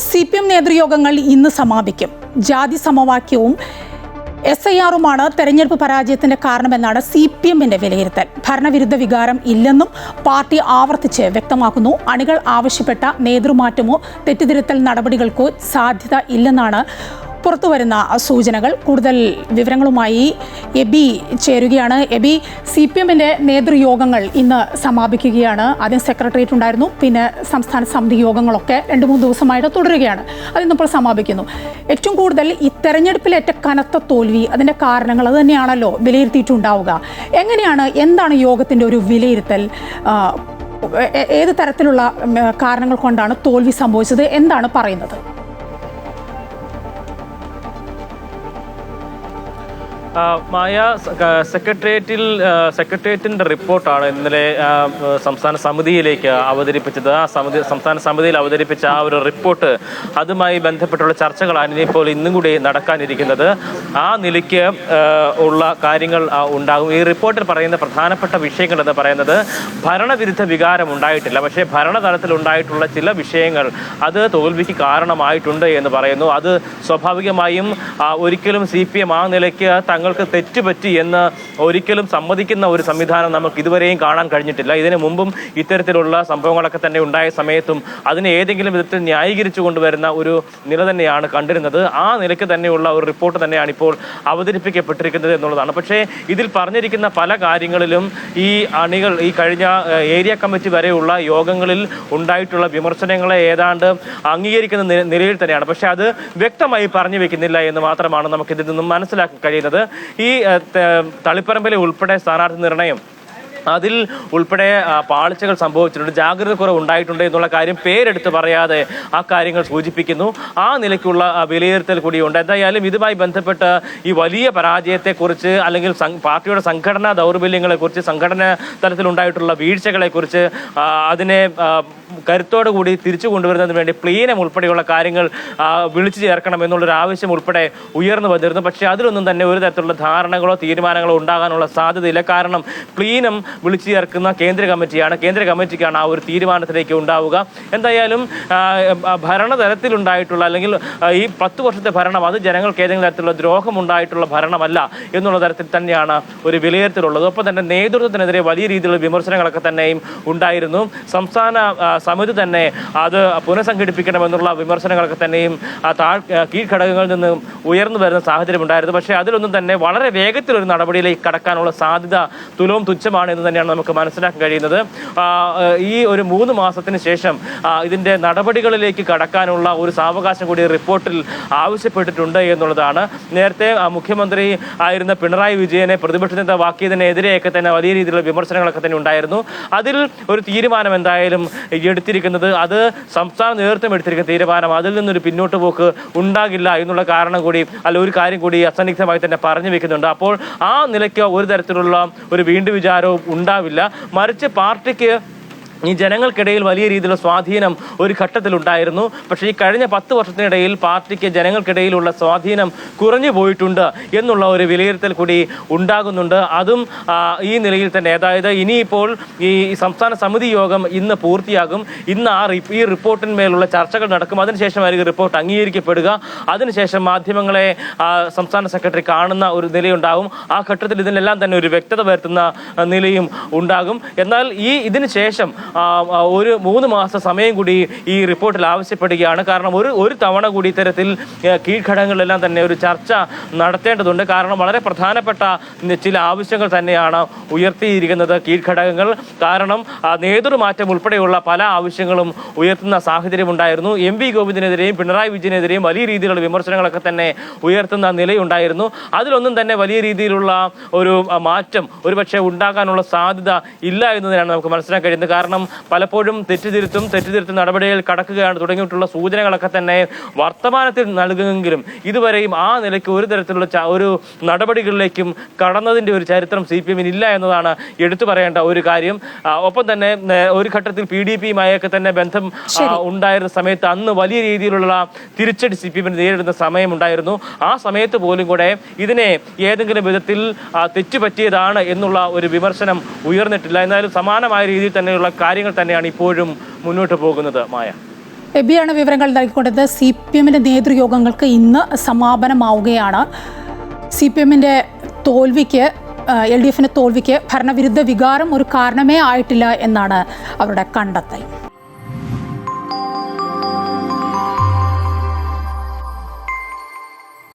CPM നേതൃയോഗങ്ങൾ ഇന്ന് സമാപിക്കും. ജാതി സമവാക്യവും SIR-ഉമാണ് തെരഞ്ഞെടുപ്പ് പരാജയത്തിന്റെ കാരണമെന്നാണ് CPM-ന്റെ വിലയിരുത്തൽ. ഭരണവിരുദ്ധ വികാരം ഇല്ലെന്നും പാർട്ടി ആവർത്തിച്ച് വ്യക്തമാക്കുന്നു. അണികൾ ആവശ്യപ്പെട്ട നേതൃമാറ്റമോ തെറ്റിദ്ധരുത്തൽ നടപടികൾക്കോ സാധ്യത ഇല്ലെന്നാണ് പുറത്തുവരുന്ന സൂചനകൾ. കൂടുതൽ വിവരങ്ങളുമായി എബി ചേരുകയാണ്. എബി, CPM-ന്റെ നേതൃയോഗങ്ങൾ ഇന്ന് സമാപിക്കുകയാണ്. ആദ്യം സെക്രട്ടേറിയറ്റ് ഉണ്ടായിരുന്നു, പിന്നെ സംസ്ഥാന സമിതി യോഗങ്ങളൊക്കെ 2-3 ദിവസമായിട്ട് തുടരുകയാണ്. അതിന്നിപ്പോൾ സമാപിക്കുന്നു. ഏറ്റവും കൂടുതൽ ഈ തെരഞ്ഞെടുപ്പിലേറ്റ കനത്ത തോൽവി, അതിൻ്റെ കാരണങ്ങൾ അത് തന്നെയാണല്ലോ വിലയിരുത്തിയിട്ടുണ്ടാവുക. എന്താണ് യോഗത്തിൻ്റെ ഒരു വിലയിരുത്തൽ? ഏത് തരത്തിലുള്ള കാരണങ്ങൾ കൊണ്ടാണ് തോൽവി സംഭവിച്ചത്? എന്താണ് പറയുന്നത്? മായ, സെക്രട്ടേറിയറ്റിൻ്റെ റിപ്പോർട്ടാണ് ഇന്നലെ സംസ്ഥാന സമിതിയിലേക്ക് അവതരിപ്പിച്ചത്. സംസ്ഥാന സമിതിയിൽ അവതരിപ്പിച്ച ആ ഒരു റിപ്പോർട്ട്, അതുമായി ബന്ധപ്പെട്ടുള്ള ചർച്ചകളാണ് ഇനിയിപ്പോൾ ഇന്നും കൂടി നടക്കാനിരിക്കുന്നത്. ആ നിലയ്ക്ക് ഉള്ള കാര്യങ്ങൾ ഉണ്ടാകും. ഈ റിപ്പോർട്ടിൽ പറയുന്ന പ്രധാനപ്പെട്ട വിഷയങ്ങൾ എന്ന് പറയുന്നത്, ഭരണവിരുദ്ധ വികാരം ഉണ്ടായിട്ടില്ല, പക്ഷേ ഭരണതലത്തിൽ ഉണ്ടായിട്ടുള്ള ചില വിഷയങ്ങൾ അത് തോൽവിക്ക് കാരണമായിട്ടുണ്ട് എന്ന് പറയുന്നു. അത് സ്വാഭാവികമായും ഒരിക്കലും CPM ആ നിലയ്ക്ക് തങ്ങൾക്ക് തെറ്റുപറ്റി എന്ന് ഒരിക്കലും സമ്മതിക്കുന്ന ഒരു സംവിധാനം നമുക്ക് ഇതുവരെയും കാണാൻ കഴിഞ്ഞിട്ടില്ല. ഇതിനു മുമ്പും ഇത്തരത്തിലുള്ള സംഭവങ്ങളൊക്കെ തന്നെ ഉണ്ടായ സമയത്തും അതിനെ ഏതെങ്കിലും വിധത്തിൽ ന്യായീകരിച്ചു കൊണ്ടുവരുന്ന ഒരു നില തന്നെയാണ് കണ്ടിരുന്നത്. ആ നിലയ്ക്ക് തന്നെയുള്ള ഒരു റിപ്പോർട്ട് തന്നെയാണ് ഇപ്പോൾ അവതരിപ്പിക്കപ്പെട്ടിരിക്കുന്നത് എന്നുള്ളതാണ്. പക്ഷേ ഇതിൽ പറഞ്ഞിരിക്കുന്ന പല കാര്യങ്ങളിലും ഈ അണികൾ ഈ കഴിഞ്ഞ ഏരിയ കമ്മിറ്റി വരെയുള്ള യോഗങ്ങളിൽ ഉണ്ടായിട്ടുള്ള വിമർശനങ്ങളെ ഏതാണ്ട് അംഗീകരിക്കുന്ന നിലയിൽ തന്നെയാണ്. പക്ഷേ അത് വ്യക്തമായി പറഞ്ഞു വെക്കുന്നില്ല എന്ന് മാത്രമാണ് നമുക്കിതിൽ നിന്നും മനസ്സിലാക്കാൻ കഴിയുന്നത്. ഈ തളിപ്പറമ്പിലെ ഉൾപ്പെടെ സ്ഥാനാർത്ഥി നിർണയം, അതിൽ ഉൾപ്പെടെ പാളിച്ചകൾ സംഭവിച്ചിട്ടുണ്ട്, ജാഗ്രത കുറവ് ഉണ്ടായിട്ടുണ്ട് എന്നുള്ള കാര്യം പേരെടുത്ത് പറയാതെ ആ കാര്യങ്ങൾ സൂചിപ്പിക്കുന്നു. ആ നിലയ്ക്കുള്ള വിലയിരുത്തൽ കൂടിയുണ്ട്. എന്തായാലും ഇതുമായി ബന്ധപ്പെട്ട് ഈ വലിയ പരാജയത്തെക്കുറിച്ച്, അല്ലെങ്കിൽ പാർട്ടിയുടെ സംഘടനാ ദൗർബല്യങ്ങളെക്കുറിച്ച്, സംഘടനാ തലത്തിലുണ്ടായിട്ടുള്ള വീഴ്ചകളെക്കുറിച്ച്, അതിനെ കരുത്തോടു കൂടി തിരിച്ചു കൊണ്ടുവരുന്നതിന് വേണ്ടി പ്ലീനം ഉൾപ്പെടെയുള്ള കാര്യങ്ങൾ വിളിച്ചു ചേർക്കണം എന്നുള്ളൊരു ആവശ്യം ഉൾപ്പെടെ ഉയർന്നു വന്നിരുന്നു. പക്ഷേ അതിലൊന്നും തന്നെ ഒരു തരത്തിലുള്ള ധാരണകളോ തീരുമാനങ്ങളോ ഉണ്ടാകാനുള്ള സാധ്യതയില്ല. കാരണം പ്ലീനം വിളിച്ചു ചേർക്കുന്ന കേന്ദ്ര കമ്മിറ്റിക്കാണ് ആ ഒരു തീരുമാനത്തിലേക്ക് ഉണ്ടാവുക. എന്തായാലും ഭരണതലത്തിലുണ്ടായിട്ടുള്ള, അല്ലെങ്കിൽ ഈ 10 വർഷത്തെ ഭരണം അത് ജനങ്ങൾക്ക് ഏതെങ്കിലും തരത്തിലുള്ള ദ്രോഹം ഉണ്ടായിട്ടുള്ള ഭരണമല്ല എന്നുള്ള തരത്തിൽ തന്നെയാണ് ഒരു വിലയിരുത്തലുള്ളത്. ഒപ്പം തന്നെ നേതൃത്വത്തിനെതിരെ വലിയ രീതിയിലുള്ള വിമർശനങ്ങളൊക്കെ തന്നെയും ഉണ്ടായിരുന്നു. സംസ്ഥാന സമിതി തന്നെ അത് പുനഃസംഘടിപ്പിക്കണമെന്നുള്ള വിമർശനങ്ങളൊക്കെ തന്നെയും കീഴ്ഘടകങ്ങളിൽ നിന്ന് ഉയർന്നു വരുന്ന സാഹചര്യം ഉണ്ടായിരുന്നു. പക്ഷേ അതിലൊന്നും തന്നെ വളരെ വേഗത്തിലൊരു നടപടിയിലേക്ക് കടക്കാനുള്ള സാധ്യത തുലവും തുച്ഛമാണ് എന്ന് തന്നെയാണ് നമുക്ക് മനസ്സിലാക്കാൻ കഴിയുന്നത്. ഈ ഒരു 3 മാസത്തിന് ശേഷം ഇതിൻ്റെ നടപടികളിലേക്ക് കടക്കാനുള്ള ഒരു സാവകാശം കൂടി റിപ്പോർട്ടിൽ ആവശ്യപ്പെട്ടിട്ടുണ്ട് എന്നുള്ളതാണ്. നേരത്തെ മുഖ്യമന്ത്രി ആയിരുന്ന പിണറായി വിജയനെ പ്രതിപക്ഷ നേതാവാക്കിയതിനെതിരെയൊക്കെ തന്നെ വലിയ രീതിയിലുള്ള വിമർശനങ്ങളൊക്കെ തന്നെ ഉണ്ടായിരുന്നു. അതിൽ ഒരു തീരുമാനം എന്തായാലും എടുത്തിരിക്കുന്നത്, അത് സംസ്ഥാന നേതൃത്വം എടുത്തിരിക്കുന്ന തീരുമാനം, അതിൽ നിന്നൊരു പിന്നോട്ട് പോക്ക് ഉണ്ടാകില്ല എന്നുള്ള കാരണം കൂടി, ഒരു കാര്യം കൂടി അസന്നിഗ്ധമായി തന്നെ പറഞ്ഞു വെക്കുന്നുണ്ട്. അപ്പോൾ ആ നിലയ്ക്ക് ഒരു തരത്തിലുള്ള ഒരു വീണ്ടും വിചാരവും ഉണ്ടാവില്ല. മറിച്ച് പാർട്ടിക്ക് ഈ ജനങ്ങൾക്കിടയിൽ വലിയ രീതിയിലുള്ള സ്വാധീനം ഒരു ഘട്ടത്തിലുണ്ടായിരുന്നു. പക്ഷേ ഈ കഴിഞ്ഞ 10 വർഷത്തിനിടയിൽ പാർട്ടിക്ക് ജനങ്ങൾക്കിടയിലുള്ള സ്വാധീനം കുറഞ്ഞു പോയിട്ടുണ്ട് എന്നുള്ള ഒരു വിലയിരുത്തൽ കൂടി ഉണ്ടാകുന്നുണ്ട്. അതും ഈ നിലയിൽ തന്നെ, അതായത് ഇനിയിപ്പോൾ ഈ സംസ്ഥാന സമിതി യോഗം ഇന്ന് പൂർത്തിയാകും. ഇന്ന് ഈ റിപ്പോർട്ടിന്മേലുള്ള ചർച്ചകൾ നടക്കും. അതിനുശേഷമായിരിക്കും റിപ്പോർട്ട് അംഗീകരിക്കപ്പെടുക. അതിനുശേഷം മാധ്യമങ്ങളെ സംസ്ഥാന സെക്രട്ടറി കാണുന്ന ഒരു നിലയുണ്ടാകും. ആ ഘട്ടത്തിൽ ഇതിനെല്ലാം തന്നെ ഒരു വ്യക്തത വരുത്തുന്ന നിലയും ഉണ്ടാകും. എന്നാൽ ഇതിന് ശേഷം ഒരു 3 മാസ സമയം കൂടി ഈ റിപ്പോർട്ടിൽ ആവശ്യപ്പെടുകയാണ്. കാരണം ഒരു തവണ കൂടി ഇത്തരത്തിൽ കീഴ്ഘടകങ്ങളിലെല്ലാം തന്നെ ഒരു ചർച്ച നടത്തേണ്ടതുണ്ട്. കാരണം വളരെ പ്രധാനപ്പെട്ട ചില ആവശ്യങ്ങൾ തന്നെയാണ് ഉയർത്തിയിരിക്കുന്നത് കീഴ്ഘടകങ്ങൾ. കാരണം നേതൃമാറ്റം ഉൾപ്പെടെയുള്ള പല ആവശ്യങ്ങളും ഉയർത്തുന്ന സാഹചര്യം ഉണ്ടായിരുന്നു. MV ഗോവിന്ദനെതിരെയും പിണറായി വിജയനെതിരെയും വലിയ രീതിയിലുള്ള വിമർശനങ്ങളൊക്കെ തന്നെ ഉയർത്തുന്ന നിലയുണ്ടായിരുന്നു. അതിലൊന്നും തന്നെ വലിയ രീതിയിലുള്ള ഒരു മാറ്റം ഒരുപക്ഷെ ഉണ്ടാകാനുള്ള സാധ്യത ഇല്ല എന്ന് തന്നെയാണ് നമുക്ക് മനസ്സിലാക്കാൻ കഴിയുന്നത്. കാരണം പലപ്പോഴും തെറ്റുതിരുത്തും നടപടികൾ കടക്കുകയാണ് തുടങ്ങിയിട്ടുള്ള സൂചനകളൊക്കെ തന്നെ വർത്തമാനത്തിൽ നൽകുമെങ്കിലും ഇതുവരെയും ആ നിലയ്ക്ക് ഒരു തരത്തിലുള്ള ഒരു നടപടികളിലേക്കും കടന്നതിൻ്റെ ഒരു ചരിത്രം CPM-ന് ഇല്ല എന്നതാണ് എടുത്തു പറയേണ്ട ഒരു കാര്യം. ഒപ്പം തന്നെ ഒരു ഘട്ടത്തിൽ PDP-യുമായൊക്കെ തന്നെ ബന്ധം ഉണ്ടായിരുന്ന സമയത്ത് അന്ന് വലിയ രീതിയിലുള്ള തിരിച്ചടി CPM-ന് നേരിടുന്ന സമയമുണ്ടായിരുന്നു. ആ സമയത്ത് പോലും കൂടെ ഇതിനെ ഏതെങ്കിലും വിധത്തിൽ തെറ്റുപറ്റിയതാണ് എന്നുള്ള ഒരു വിമർശനം ഉയർന്നിട്ടില്ല. എന്നാലും സമാനമായ രീതിയിൽ തന്നെയുള്ള കാര്യങ്ങൾ തന്നെയാണ് ഇപ്പോഴും മുന്നോട്ട് പോകുന്നത്. മായ. എബിയാണ് വിവരങ്ങൾ നൽകിക്കൊണ്ടത്. CPM-ന്റെ നേതൃയോഗങ്ങൾക്ക് ഇന്ന് സമാപനമാവുകയാണ്. CPM-ന്റെ തോൽവിക്ക്, LDF-ന്റെ തോൽവിക്ക് ഭരണവിരുദ്ധ വികാരം ഒരു കാരണമേ ആയിട്ടില്ല എന്നാണ് അവരുടെ കണ്ടെത്തൽ.